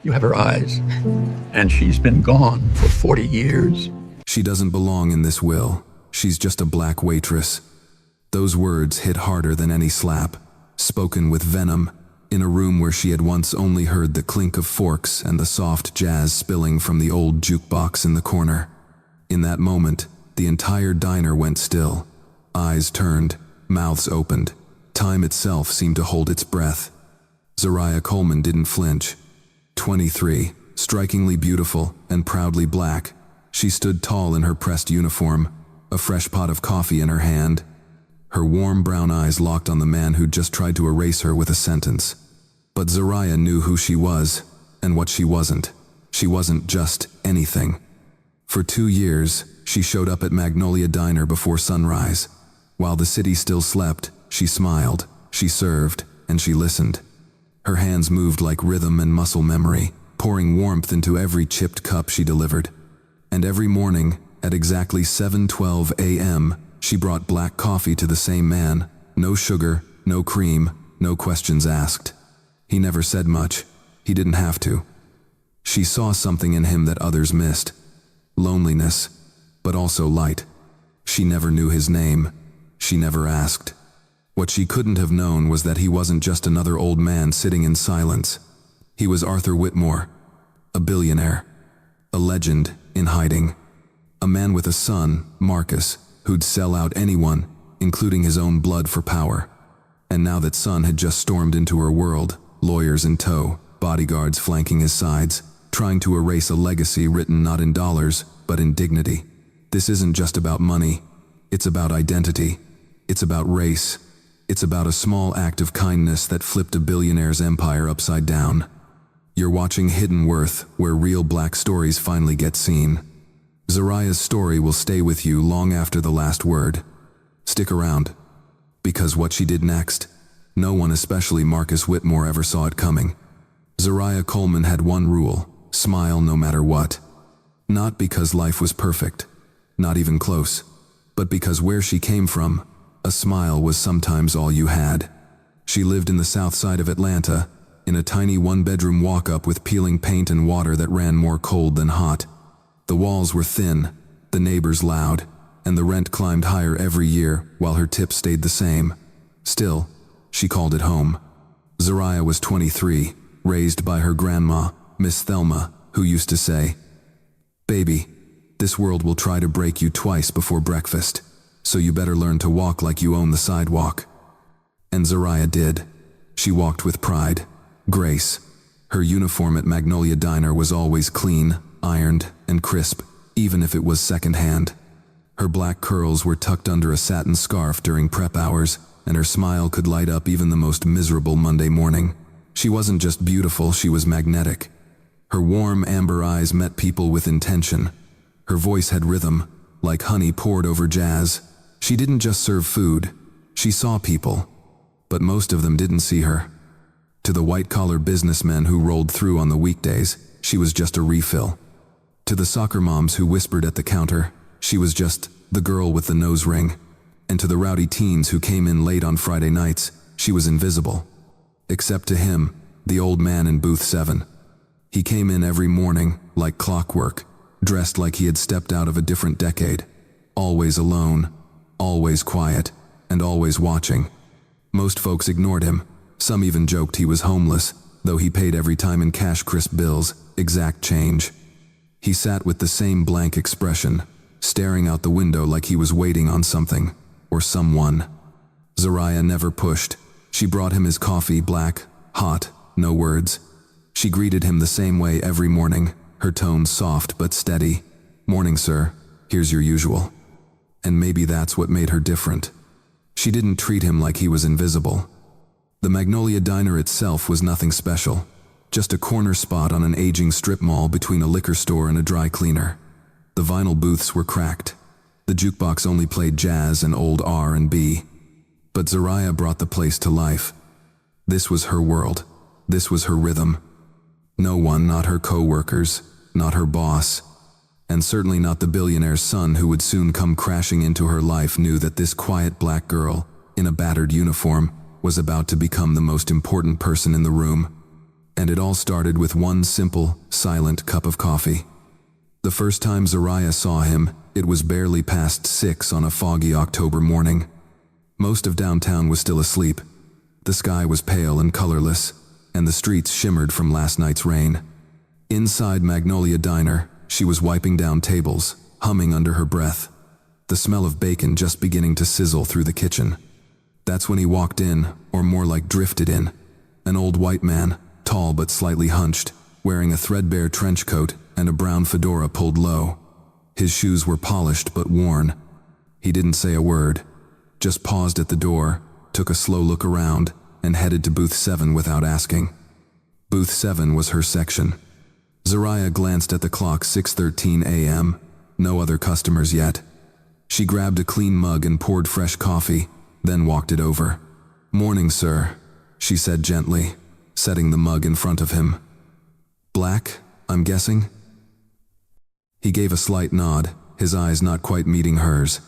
You have her eyes, and she's been gone for 40 years. She doesn't belong in this will. She's just a black waitress. Those words hit harder than any slap, spoken with venom, in a room where she had once only heard the clink of forks and the soft jazz spilling from the old jukebox in the corner. In that moment, the entire diner went still. Eyes turned, mouths opened. Time itself seemed to hold its breath. Zariah Coleman didn't flinch. 23, strikingly beautiful and proudly black, she stood tall in her pressed uniform, a fresh pot of coffee in her hand. Her warm brown eyes locked on the man who'd just tried to erase her with a sentence. But Zariah knew who she was and what she wasn't. She wasn't just anything. For 2 years, she showed up at Magnolia Diner before sunrise. While the city still slept, she smiled, she served, and she listened. Her hands moved like rhythm and muscle memory, pouring warmth into every chipped cup she delivered. And every morning, at exactly 7:12 a.m., she brought black coffee to the same man. No sugar, no cream, no questions asked. He never said much. He didn't have to. She saw something in him that others missed. Loneliness, but also light. She never knew his name. She never asked. What she couldn't have known was that he wasn't just another old man sitting in silence. He was Arthur Whitmore, a billionaire, a legend in hiding, a man with a son, Marcus, who'd sell out anyone, including his own blood for power. And now that son had just stormed into her world, lawyers in tow, bodyguards flanking his sides, trying to erase a legacy written not in dollars, but in dignity. This isn't just about money. It's about identity. It's about race. It's about a small act of kindness that flipped a billionaire's empire upside down. You're watching Hidden Worth, where real black stories finally get seen. Zariah's story will stay with you long after the last word. Stick around. Because what she did next, no one, especially Marcus Whitmore, ever saw it coming. Zariah Coleman had one rule: smile no matter what. Not because life was perfect, not even close, but because where she came from, a smile was sometimes all you had. She lived in the south side of Atlanta, in a tiny one-bedroom walk-up with peeling paint and water that ran more cold than hot. The walls were thin, the neighbors loud, and the rent climbed higher every year while her tip stayed the same. Still, she called it home. Zariah was 23, raised by her grandma, Miss Thelma, who used to say, "Baby, this world will try to break you twice before breakfast, so you better learn to walk like you own the sidewalk." And Zariah did. She walked with pride, grace. Her uniform at Magnolia Diner was always clean, ironed, and crisp, even if it was secondhand. Her black curls were tucked under a satin scarf during prep hours, and her smile could light up even the most miserable Monday morning. She wasn't just beautiful, she was magnetic. Her warm amber eyes met people with intention. Her voice had rhythm, like honey poured over jazz. She didn't just serve food, she saw people. But most of them didn't see her. To the white-collar businessmen who rolled through on the weekdays, she was just a refill. To the soccer moms who whispered at the counter, she was just the girl with the nose ring. And to the rowdy teens who came in late on Friday nights, she was invisible. Except to him, the old man in booth 7. He came in every morning, like clockwork, dressed like he had stepped out of a different decade. Always alone, always quiet, and always watching. Most folks ignored him. Some even joked he was homeless, though he paid every time in cash, crisp bills, exact change. He sat with the same blank expression, staring out the window like he was waiting on something, or someone. Zariah never pushed. She brought him his coffee, black, hot, no words. She greeted him the same way every morning, her tone soft but steady. "Morning, sir. Here's your usual." And maybe that's what made her different. She didn't treat him like he was invisible. The Magnolia Diner itself was nothing special, just a corner spot on an aging strip mall between a liquor store and a dry cleaner. The vinyl booths were cracked. The jukebox only played jazz and old R&B. But Zariah brought the place to life. This was her world. This was her rhythm. No one, not her co-workers, not her boss, and certainly not the billionaire's son who would soon come crashing into her life, knew that this quiet black girl, in a battered uniform, was about to become the most important person in the room. And it all started with one simple, silent cup of coffee. The first time Zariah saw him, it was barely past 6 on a foggy October morning. Most of downtown was still asleep. The sky was pale and colorless, and the streets shimmered from last night's rain. Inside Magnolia Diner, she was wiping down tables, humming under her breath, the smell of bacon just beginning to sizzle through the kitchen. That's when he walked in, or more like drifted in. An old white man, tall but slightly hunched, wearing a threadbare trench coat and a brown fedora pulled low. His shoes were polished but worn. He didn't say a word, just paused at the door, took a slow look around, and headed to booth 7 without asking. Booth 7 was her section. Zariah glanced at the clock, 6:13 a.m., no other customers yet. She grabbed a clean mug and poured fresh coffee, then walked it over. "Morning, sir," she said gently, setting the mug in front of him. "Black, I'm guessing?" He gave a slight nod, his eyes not quite meeting hers.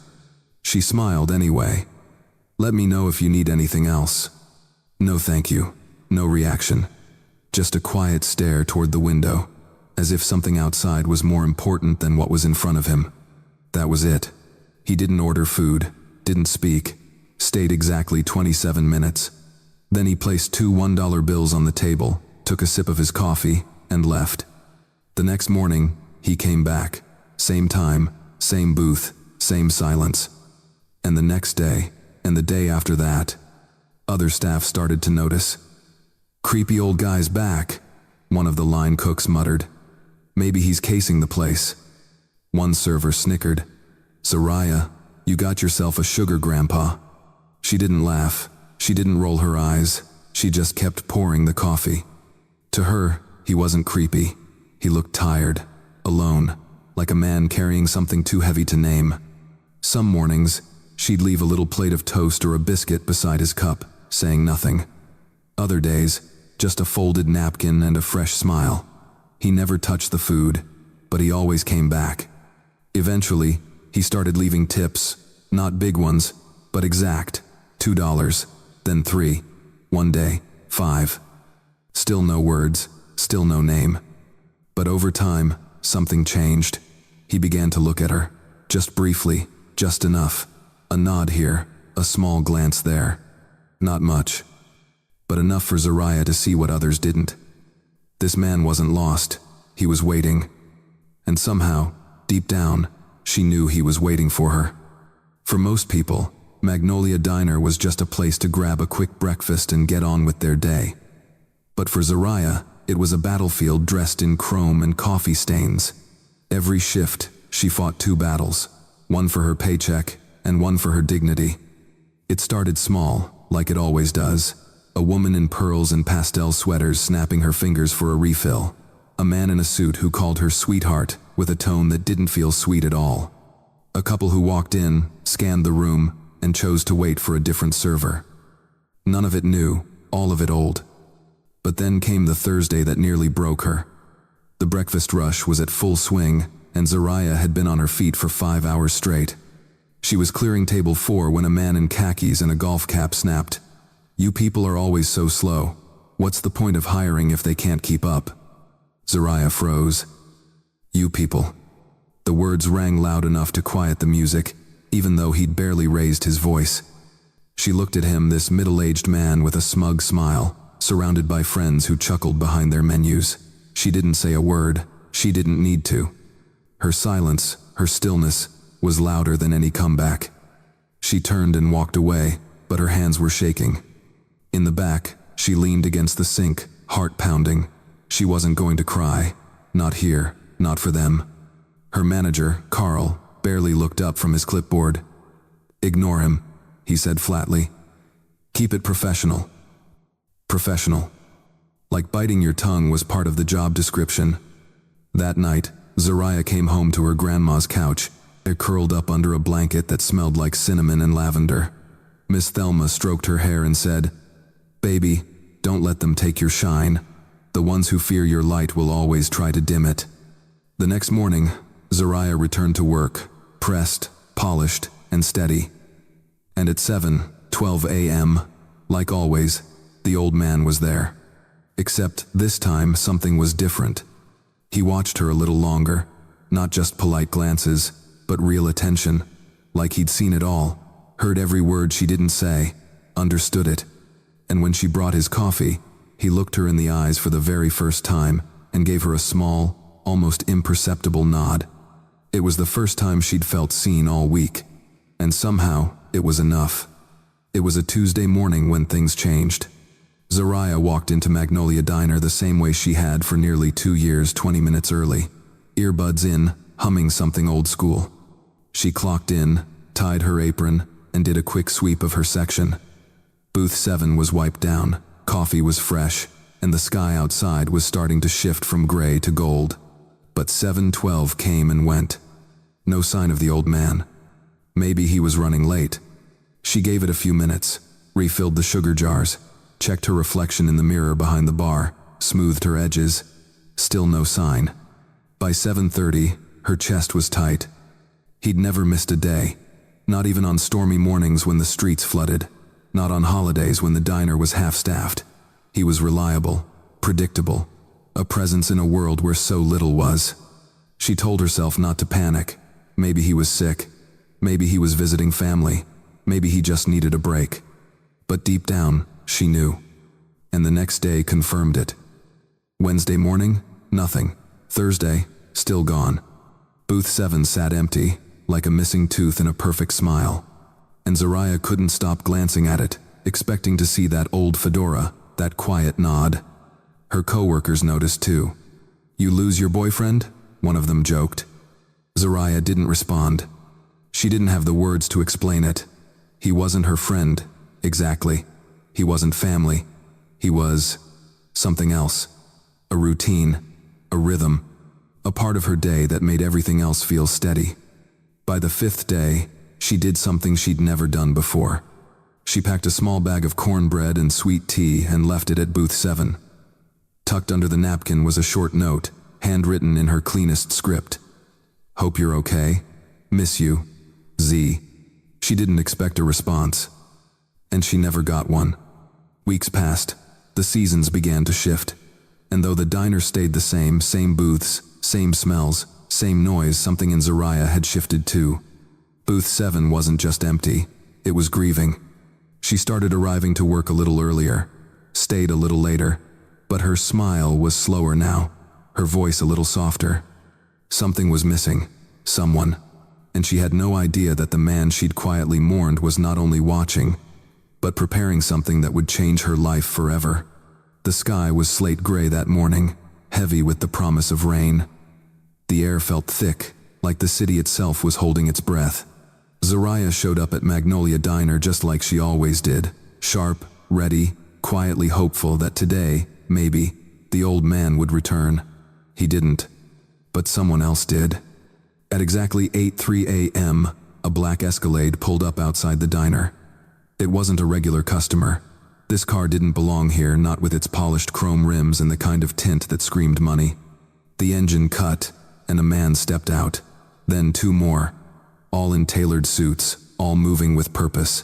She smiled anyway. "Let me know if you need anything else." "No thank you." No reaction. Just a quiet stare toward the window, as if something outside was more important than what was in front of him. That was it. He didn't order food, didn't speak, stayed exactly 27 minutes. Then he placed 2 $1 bills on the table, took a sip of his coffee, and left. The next morning, he came back. Same time, same booth, same silence. And the next day, and the day after that, other staff started to notice. "Creepy old guy's back," one of the line cooks muttered. "Maybe he's casing the place." One server snickered. "Zariah, you got yourself a sugar grandpa." She didn't laugh, she didn't roll her eyes, she just kept pouring the coffee. To her, he wasn't creepy. He looked tired, alone, like a man carrying something too heavy to name. Some mornings, she'd leave a little plate of toast or a biscuit beside his cup, saying nothing. Other days, just a folded napkin and a fresh smile. He never touched the food, but he always came back. Eventually, he started leaving tips, not big ones, but exact, $2, then 3, one day, 5. Still no words, still no name. But over time, something changed. He began to look at her, just briefly, just enough. A nod here, a small glance there. Not much, but enough for Zariah to see what others didn't. This man wasn't lost, he was waiting. And somehow, deep down, she knew he was waiting for her. For most people, Magnolia Diner was just a place to grab a quick breakfast and get on with their day. But for Zariah, it was a battlefield dressed in chrome and coffee stains. Every shift, she fought 2 battles, one for her paycheck and one for her dignity. It started small, like it always does. A woman in pearls and pastel sweaters snapping her fingers for a refill. A man in a suit who called her sweetheart with a tone that didn't feel sweet at all. A couple who walked in, scanned the room, and chose to wait for a different server. None of it new, all of it old. But then came the Thursday that nearly broke her. The breakfast rush was at full swing, and Zariah had been on her feet for 5 hours straight. She was clearing table 4 when a man in khakis and a golf cap snapped, "You people are always so slow. What's the point of hiring if they can't keep up?" Zariah froze. "You people." The words rang loud enough to quiet the music, even though he'd barely raised his voice. She looked at him, this middle-aged man with a smug smile, surrounded by friends who chuckled behind their menus. She didn't say a word. She didn't need to. Her silence, her stillness, was louder than any comeback. She turned and walked away, but her hands were shaking. In the back, she leaned against the sink, heart pounding. She wasn't going to cry. Not here, not for them. Her manager, Carl, barely looked up from his clipboard. "Ignore him," he said flatly. "Keep it professional." Professional. Like biting your tongue was part of the job description. That night, Zariah came home to her grandma's couch, curled up under a blanket that smelled like cinnamon and lavender. Miss Thelma stroked her hair and said, "Baby, don't let them take your shine. The ones who fear your light will always try to dim it." The next morning, Zariah returned to work, pressed, polished, and steady. And at 7:12 a.m., like always, the old man was there. Except this time something was different. He watched her a little longer, not just polite glances, but real attention, like he'd seen it all, heard every word she didn't say, understood it. And when she brought his coffee, he looked her in the eyes for the very first time and gave her a small, almost imperceptible nod. It was the first time she'd felt seen all week, and somehow it was enough. It was a Tuesday morning when things changed. Zariah walked into Magnolia Diner the same way she had for nearly 2 years, 20 minutes early, earbuds in, humming something old school. She clocked in, tied her apron, and did a quick sweep of her section. Booth 7 was wiped down, coffee was fresh, and the sky outside was starting to shift from gray to gold. But 7:12 came and went. No sign of the old man. Maybe he was running late. She gave it a few minutes, refilled the sugar jars, checked her reflection in the mirror behind the bar, smoothed her edges. Still no sign. By 7:30, her chest was tight. He'd never missed a day, not even on stormy mornings when the streets flooded, not on holidays when the diner was half-staffed. He was reliable, predictable, a presence in a world where so little was. She told herself not to panic. Maybe he was sick. Maybe he was visiting family. Maybe he just needed a break. But deep down, she knew. And the next day confirmed it. Wednesday morning, nothing. Thursday, still gone. Booth 7 sat empty, like a missing tooth in a perfect smile. And Zariah couldn't stop glancing at it, expecting to see that old fedora, that quiet nod. Her coworkers noticed too. "You lose your boyfriend?" one of them joked. Zariah didn't respond. She didn't have the words to explain it. He wasn't her friend, exactly. He wasn't family. He was something else. A routine, a rhythm, a part of her day that made everything else feel steady. By the 5th day, she did something she'd never done before. She packed a small bag of cornbread and sweet tea and left it at Booth 7. Tucked under the napkin was a short note, handwritten in her cleanest script. "Hope you're okay. Miss you. Z." She didn't expect a response. And she never got one. Weeks passed. The seasons began to shift. And though the diner stayed the same booths, same smells, same noise, something in Zariah had shifted too. Booth 7 wasn't just empty. It was grieving. She started arriving to work a little earlier, stayed a little later, but her smile was slower now, her voice a little softer. Something was missing, someone, and she had no idea that the man she'd quietly mourned was not only watching, but preparing something that would change her life forever. The sky was slate gray that morning, heavy with the promise of rain. The air felt thick, like the city itself was holding its breath. Zariah showed up at Magnolia Diner just like she always did, sharp, ready, quietly hopeful that today, maybe, the old man would return. He didn't, but someone else did. At exactly 8:03 a.m., a black Escalade pulled up outside the diner. It wasn't a regular customer. This car didn't belong here, not with its polished chrome rims and the kind of tint that screamed money. The engine cut, and a man stepped out. Then 2 more, all in tailored suits, all moving with purpose.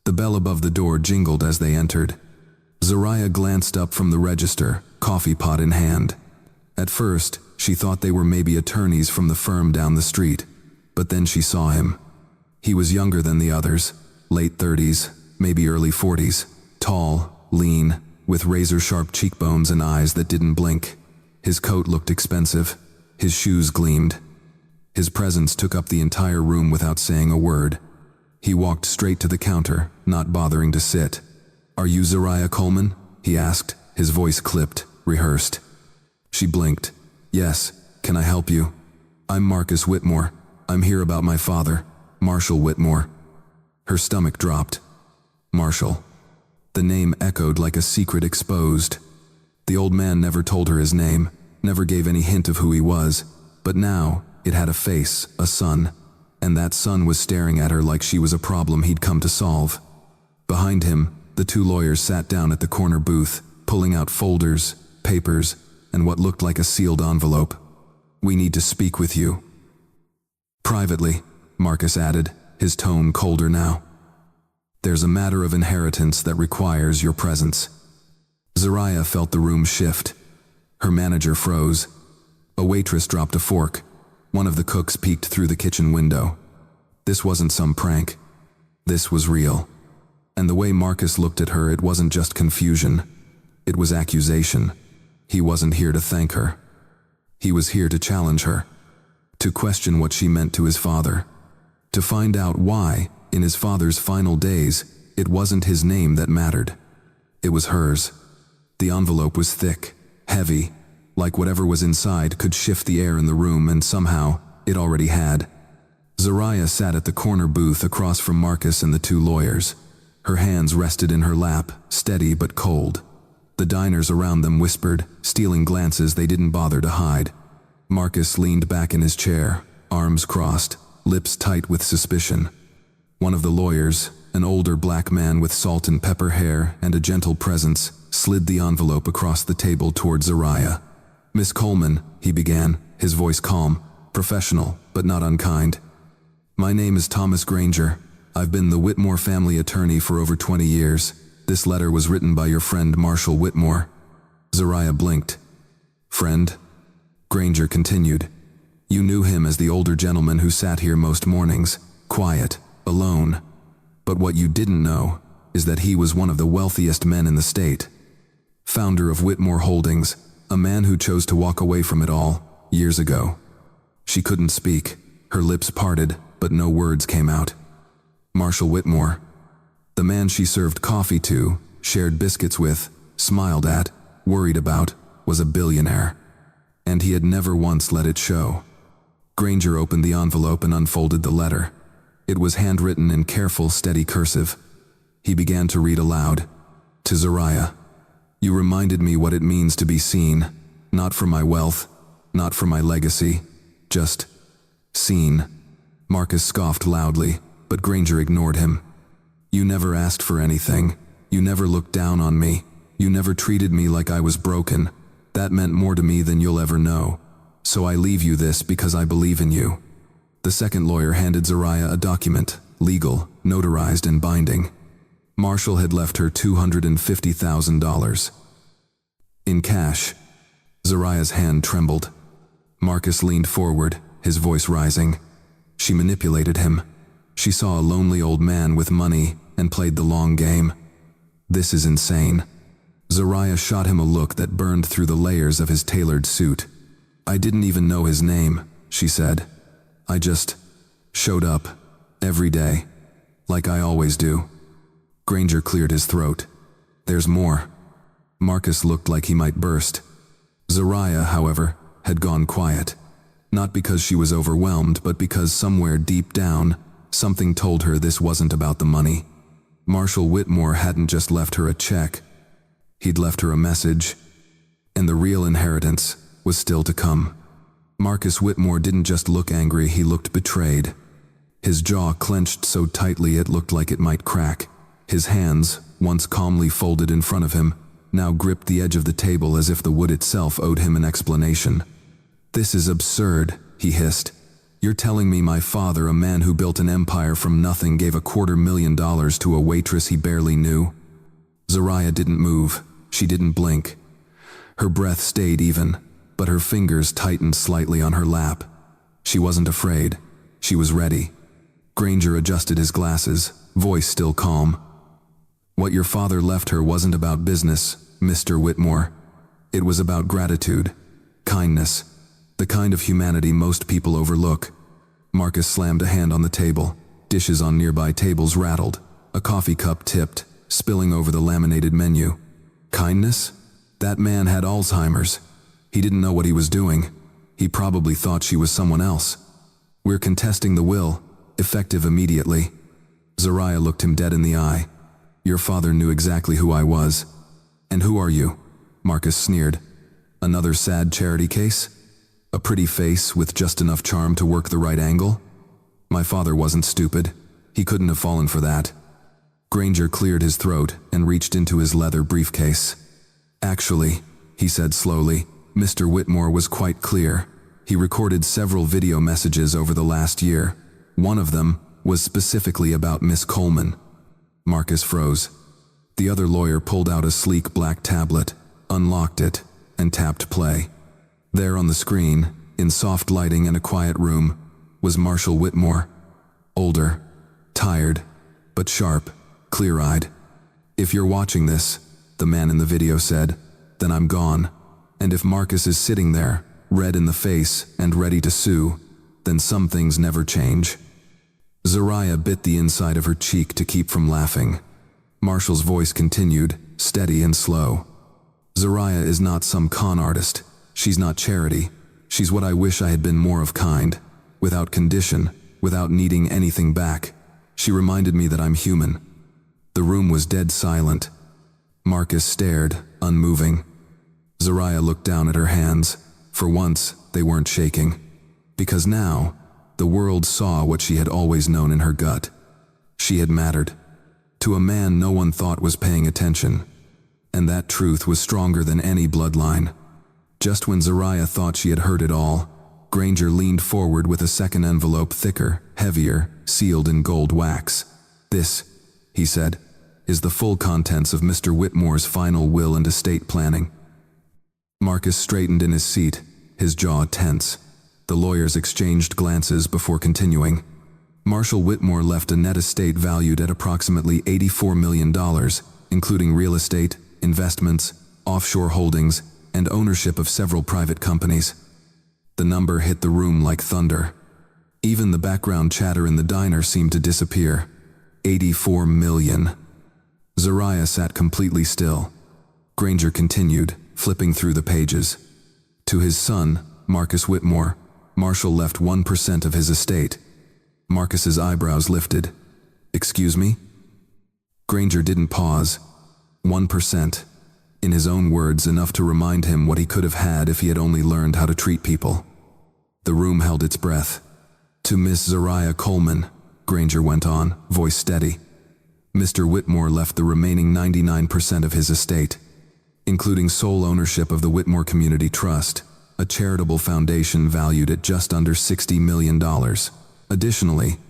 The bell above the door jingled as they entered. Zariah glanced up from the register, coffee pot in hand. At first, she thought they were maybe attorneys from the firm down the street, but then she saw him. He was younger than the others, late 30s, maybe early 40s, tall, lean, with razor-sharp cheekbones and eyes that didn't blink. His coat looked expensive. His shoes gleamed. His presence took up the entire room without saying a word. He walked straight to the counter, not bothering to sit. "Are you Zariah Coleman?" he asked, his voice clipped, rehearsed. She blinked. "Yes, can I help you?" "I'm Marcus Whitmore. I'm here about my father, Marshall Whitmore." Her stomach dropped. Marshall. The name echoed like a secret exposed. The old man never told her his name, never gave any hint of who he was, but now it had a face, a son, and that son was staring at her like she was a problem he'd come to solve. Behind him, the 2 lawyers sat down at the corner booth, pulling out folders, papers, and what looked like a sealed envelope. "We need to speak with you." "Privately," Marcus added, his tone colder now. "There's a matter of inheritance that requires your presence." Zariah felt the room shift. Her manager froze. A waitress dropped a fork. One of the cooks peeked through the kitchen window. This wasn't some prank. This was real. And the way Marcus looked at her, it wasn't just confusion. It was accusation. He wasn't here to thank her. He was here to challenge her. To question what she meant to his father. To find out why, in his father's final days, it wasn't his name that mattered. It was hers. The envelope was thick, heavy, like whatever was inside could shift the air in the room, and somehow, it already had. Zariah sat at the corner booth across from Marcus and the two lawyers. Her hands rested in her lap, steady but cold. The diners around them whispered, stealing glances they didn't bother to hide. Marcus leaned back in his chair, arms crossed, lips tight with suspicion. One of the lawyers, an older black man with salt and pepper hair and a gentle presence, slid the envelope across the table toward Zariah. "Miss Coleman," he began, his voice calm, professional, but not unkind. "My name is Thomas Granger. I've been the Whitmore family attorney for over 20 years. This letter was written by your friend Marshall Whitmore." Zariah blinked. "Friend?" Granger continued. "You knew him as the older gentleman who sat here most mornings, quiet, alone. But what you didn't know is that he was one of the wealthiest men in the state. Founder of Whitmore Holdings, a man who chose to walk away from it all, years ago." She couldn't speak. Her lips parted, but no words came out. Marshall Whitmore. The man she served coffee to, shared biscuits with, smiled at, worried about, was a billionaire. And he had never once let it show. Granger opened the envelope and unfolded the letter. It was handwritten in careful, steady cursive. He began to read aloud. "To Zariah. You reminded me what it means to be seen, not for my wealth, not for my legacy, just seen." Marcus scoffed loudly, but Granger ignored him. "You never asked for anything. You never looked down on me. You never treated me like I was broken. That meant more to me than you'll ever know. So I leave you this because I believe in you." The second lawyer handed Zariah a document, legal, notarized and binding. Marshall had left her $250,000. In cash. Zariah's hand trembled. Marcus leaned forward, his voice rising. She manipulated him. She saw a lonely old man with money and played the long game. "This is insane." Zariah shot him a look that burned through the layers of his tailored suit. "I didn't even know his name," she said. "I just showed up, every day, like I always do." Granger cleared his throat. "There's more." Marcus looked like he might burst. Zariah, however, had gone quiet. Not because she was overwhelmed, but because somewhere deep down, something told her this wasn't about the money. Marshall Whitmore hadn't just left her a check. He'd left her a message. And the real inheritance was still to come. Marcus Whitmore didn't just look angry, he looked betrayed. His jaw clenched so tightly it looked like it might crack. His hands, once calmly folded in front of him, now gripped the edge of the table as if the wood itself owed him an explanation. "This is absurd," he hissed. "You're telling me my father, a man who built an empire from nothing, gave $250,000 to a waitress he barely knew?" Zariah didn't move. She didn't blink. Her breath stayed even, but her fingers tightened slightly on her lap. She wasn't afraid. She was ready. Granger adjusted his glasses, voice still calm. "What your father left her wasn't about business, Mr. Whitmore. It was about gratitude, kindness, the kind of humanity most people overlook." Marcus slammed a hand on the table. Dishes on nearby tables rattled. A coffee cup tipped, spilling over the laminated menu. Kindness? That man had Alzheimer's. He didn't know what he was doing. He probably thought she was someone else. "We're contesting the will, effective immediately." Zariah looked him dead in the eye. "Your father knew exactly who I was." "And who are you?" Marcus sneered. "Another sad charity case? A pretty face with just enough charm to work the right angle? My father wasn't stupid. He couldn't have fallen for that." Granger cleared his throat and reached into his leather briefcase. "Actually," he said slowly, "Mr. Whitmore was quite clear. He recorded several video messages over the last year. One of them was specifically about Miss Coleman." Marcus froze. The other lawyer pulled out a sleek black tablet, unlocked it, and tapped play. There on the screen, in soft lighting and a quiet room, was Marshall Whitmore. Older, tired, but sharp, clear-eyed. "If you're watching this," the man in the video said, "then I'm gone. And if Marcus is sitting there, red in the face and ready to sue, then some things never change." Zariah bit the inside of her cheek to keep from laughing. Marshall's voice continued, steady and slow. "Zariah is not some con artist. She's not charity. She's what I wish I had been more of kind. Without condition, without needing anything back. She reminded me that I'm human." The room was dead silent. Marcus stared, unmoving. Zariah looked down at her hands. For once, they weren't shaking. Because now, the world saw what she had always known in her gut. She had mattered. To a man no one thought was paying attention. And that truth was stronger than any bloodline. Just when Zariah thought she had heard it all, Granger leaned forward with a second envelope thicker, heavier, sealed in gold wax. "This," he said, "is the full contents of Mr. Whitmore's final will and estate planning." Marcus straightened in his seat, his jaw tense. The lawyers exchanged glances before continuing. Marshall Whitmore left a net estate valued at approximately $84 million, including real estate, investments, offshore holdings, and ownership of several private companies. The number hit the room like thunder. Even the background chatter in the diner seemed to disappear. 84 million. Zariah sat completely still. Granger continued, flipping through the pages. To his son, Marcus Whitmore, Marshall left 1% of his estate. Marcus's eyebrows lifted. "Excuse me?" Granger didn't pause. 1%. In his own words, enough to remind him what he could have had if he had only learned how to treat people. The room held its breath. "To Miss Zariah Coleman," Granger went on, voice steady. "Mr. Whitmore left the remaining 99% of his estate, including sole ownership of the Whitmore Community Trust, a charitable foundation valued at just under $60 million. Additionally,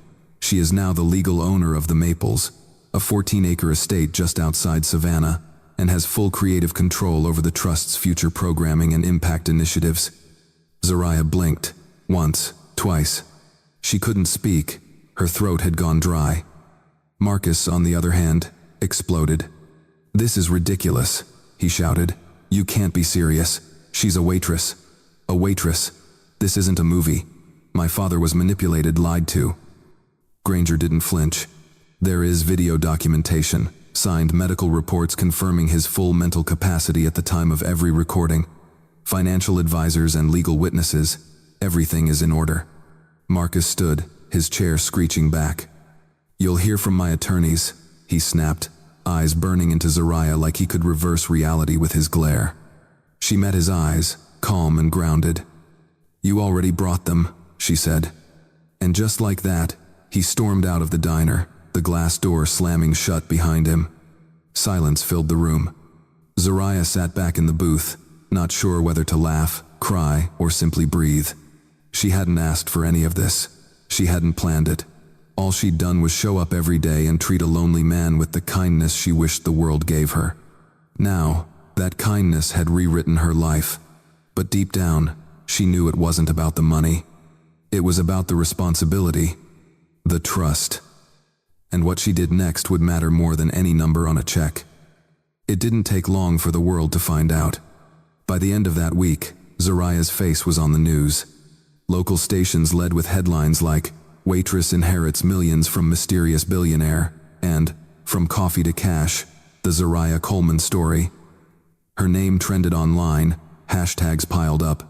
she is now the legal owner of the Maples, a 14-acre estate just outside Savannah, and has full creative control over the Trust's future programming and impact initiatives." Zariah blinked. Once, twice. She couldn't speak. Her throat had gone dry. Marcus, on the other hand, exploded. "This is ridiculous," he shouted. "You can't be serious. She's a waitress. A waitress. This isn't a movie. My father was manipulated, lied to." Granger didn't flinch. "There is video documentation, signed medical reports confirming his full mental capacity at the time of every recording. Financial advisors and legal witnesses. Everything is in order." Marcus stood, his chair screeching back. "You'll hear from my attorneys," he snapped, eyes burning into Zariah like he could reverse reality with his glare. She met his eyes, calm and grounded. "You already brought them," she said. And just like that, he stormed out of the diner, the glass door slamming shut behind him. Silence filled the room. Zariah sat back in the booth, not sure whether to laugh, cry, or simply breathe. She hadn't asked for any of this. She hadn't planned it. All she'd done was show up every day and treat a lonely man with the kindness she wished the world gave her. Now, that kindness had rewritten her life. But deep down, she knew it wasn't about the money. It was about the responsibility, the trust. And what she did next would matter more than any number on a check. It didn't take long for the world to find out. By the end of that week, Zariah's face was on the news. Local stations led with headlines like, "Waitress inherits millions from mysterious billionaire," and "From coffee to cash, the Zariah Coleman story." Her name trended online, hashtags piled up,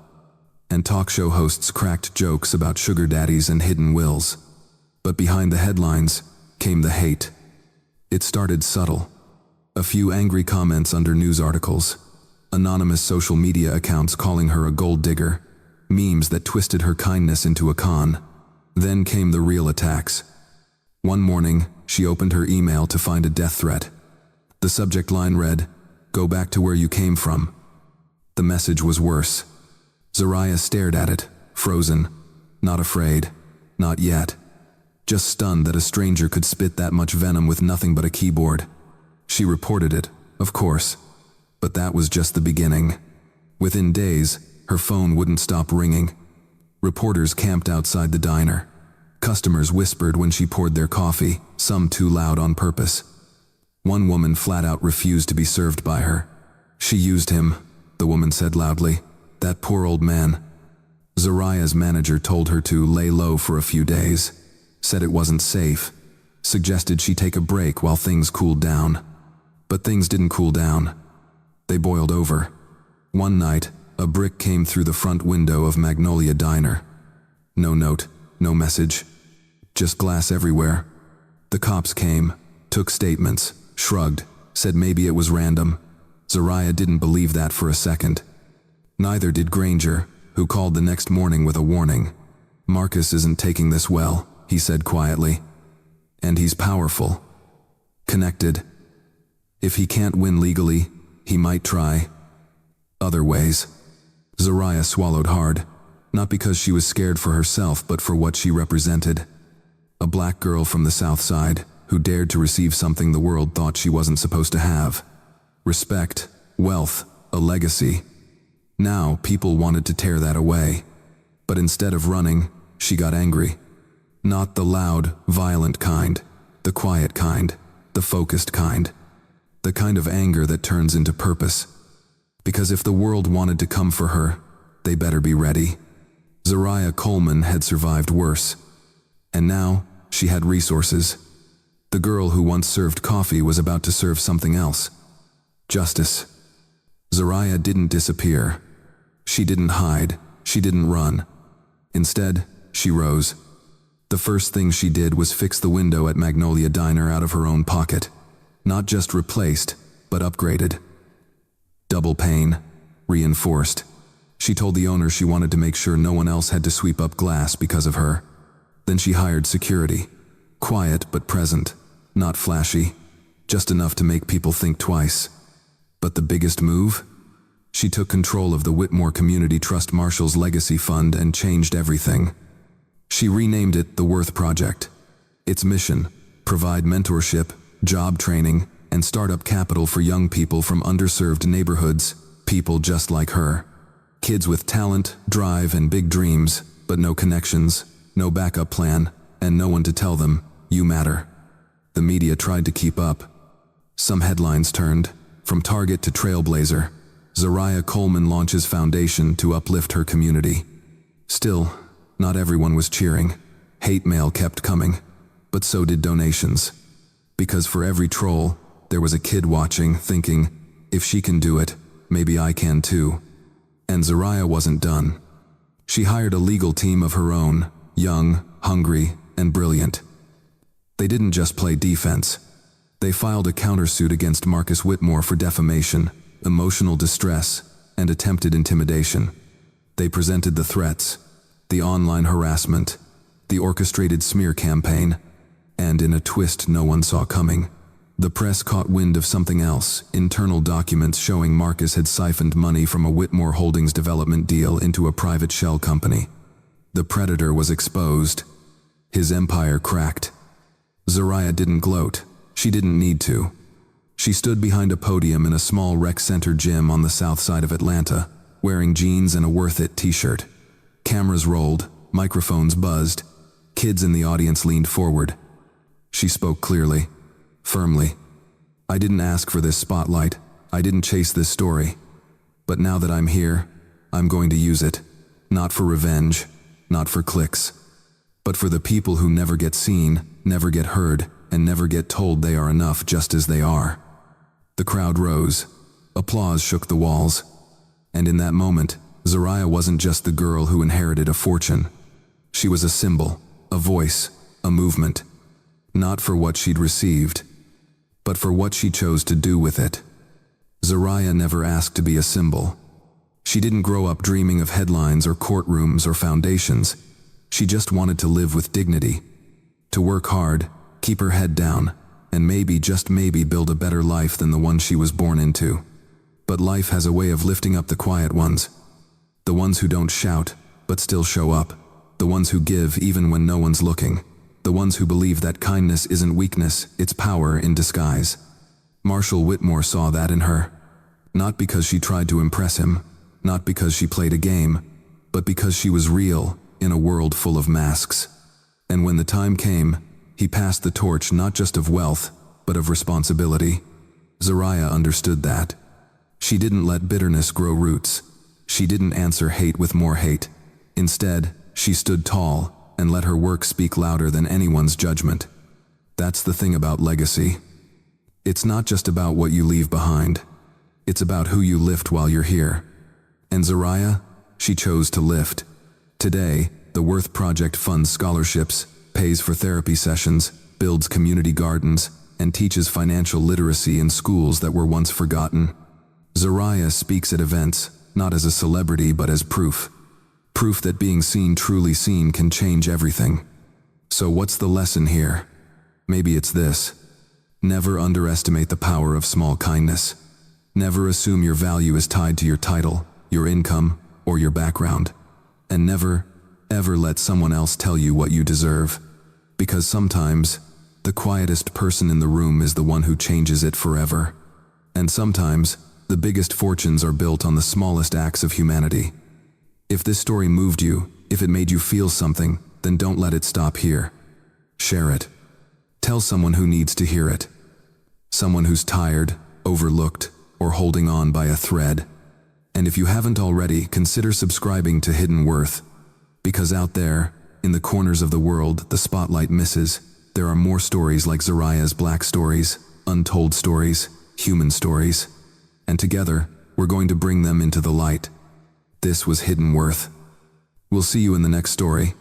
and talk show hosts cracked jokes about sugar daddies and hidden wills. But behind the headlines came the hate. It started subtle. A few angry comments under news articles, anonymous social media accounts calling her a gold digger, memes that twisted her kindness into a con. Then came the real attacks. One morning, she opened her email to find a death threat. The subject line read, "Go back to where you came from." The message was worse. Zariah stared at it, frozen, not afraid, not yet, just stunned that a stranger could spit that much venom with nothing but a keyboard. She reported it, of course. But that was just the beginning. Within days, her phone wouldn't stop ringing. Reporters camped outside the diner. Customers whispered when she poured their coffee, some too loud on purpose. One woman flat out refused to be served by her. She used him, the woman said loudly. That poor old man. Zariah's manager told her to lay low for a few days, said it wasn't safe, suggested she take a break while things cooled down. But things didn't cool down. They boiled over. One night, a brick came through the front window of Magnolia Diner. No note, no message. Just glass everywhere. The cops came, took statements, shrugged, said maybe it was random. Zariah didn't believe that for a second. Neither did Granger, who called the next morning with a warning. Marcus isn't taking this well, he said quietly. And he's powerful. Connected. If he can't win legally, he might try other ways. Zariah swallowed hard, not because she was scared for herself but for what she represented. A black girl from the South Side who dared to receive something the world thought she wasn't supposed to have. Respect, wealth, a legacy. Now people wanted to tear that away. But instead of running, she got angry. Not the loud, violent kind, the quiet kind, the focused kind. The kind of anger that turns into purpose. Because if the world wanted to come for her, they better be ready. Zariah Coleman had survived worse. And now, she had resources. The girl who once served coffee was about to serve something else. Justice. Zariah didn't disappear. She didn't hide. She didn't run. Instead, she rose. The first thing she did was fix the window at Magnolia Diner out of her own pocket. Not just replaced, but upgraded. Double pane, reinforced. She told the owner she wanted to make sure no one else had to sweep up glass because of her. Then she hired security. Quiet but present, not flashy, just enough to make people think twice. But the biggest move? She took control of the Whitmore Community Trust Marshall's Legacy Fund and changed everything. She renamed it the Worth Project. Its mission, provide mentorship, job training, and startup capital for young people from underserved neighborhoods, people just like her. Kids with talent, drive, and big dreams, but no connections, no backup plan, and no one to tell them, you matter. The media tried to keep up. Some headlines turned, from Target to Trailblazer. Zariah Coleman launches foundation to uplift her community. Still, not everyone was cheering. Hate mail kept coming, but so did donations. Because for every troll, there was a kid watching, thinking, if she can do it, maybe I can too. And Zariah wasn't done. She hired a legal team of her own, young, hungry, and brilliant. They didn't just play defense. They filed a countersuit against Marcus Whitmore for defamation, emotional distress, and attempted intimidation. They presented the threats, the online harassment, the orchestrated smear campaign, and in a twist no one saw coming, the press caught wind of something else, internal documents showing Marcus had siphoned money from a Whitmore Holdings development deal into a private shell company. The predator was exposed. His empire cracked. Zariah didn't gloat. She didn't need to. She stood behind a podium in a small rec center gym on the south side of Atlanta, wearing jeans and a Worth It t-shirt. Cameras rolled, microphones buzzed. Kids in the audience leaned forward. She spoke clearly, firmly. I didn't ask for this spotlight. I didn't chase this story. But now that I'm here, I'm going to use it. Not for revenge, not for clicks, but for the people who never get seen, never get heard, and never get told they are enough just as they are. The crowd rose. Applause shook the walls. And in that moment, Zariah wasn't just the girl who inherited a fortune. She was a symbol, a voice, a movement. Not for what she'd received, but for what she chose to do with it. Zariah never asked to be a symbol. She didn't grow up dreaming of headlines or courtrooms or foundations. She just wanted to live with dignity, to work hard, keep her head down, and maybe, just maybe, build a better life than the one she was born into. But life has a way of lifting up the quiet ones. The ones who don't shout, but still show up. The ones who give even when no one's looking. The ones who believe that kindness isn't weakness, it's power in disguise. Marshall Whitmore saw that in her. Not because she tried to impress him, not because she played a game, but because she was real in a world full of masks. And when the time came, he passed the torch not just of wealth, but of responsibility. Zariah understood that. She didn't let bitterness grow roots. She didn't answer hate with more hate. Instead, she stood tall and let her work speak louder than anyone's judgment. That's the thing about legacy. It's not just about what you leave behind. It's about who you lift while you're here. And Zariah, she chose to lift. Today, the Worth Project funds scholarships, pays for therapy sessions, builds community gardens, and teaches financial literacy in schools that were once forgotten. Zariah speaks at events, not as a celebrity but as proof. Proof that being seen, truly seen, can change everything. So what's the lesson here? Maybe it's this. Never underestimate the power of small kindness. Never assume your value is tied to your title, your income, or your background. And never, ever let someone else tell you what you deserve. Because sometimes, the quietest person in the room is the one who changes it forever. And sometimes, the biggest fortunes are built on the smallest acts of humanity. If this story moved you, if it made you feel something, then don't let it stop here. Share it. Tell someone who needs to hear it. Someone who's tired, overlooked, or holding on by a thread. And if you haven't already, consider subscribing to Hidden Worth. Because out there, in the corners of the world the spotlight misses, there are more stories like Zariah's black stories, untold stories, human stories. And together, we're going to bring them into the light. This was Hidden Worth. We'll see you in the next story.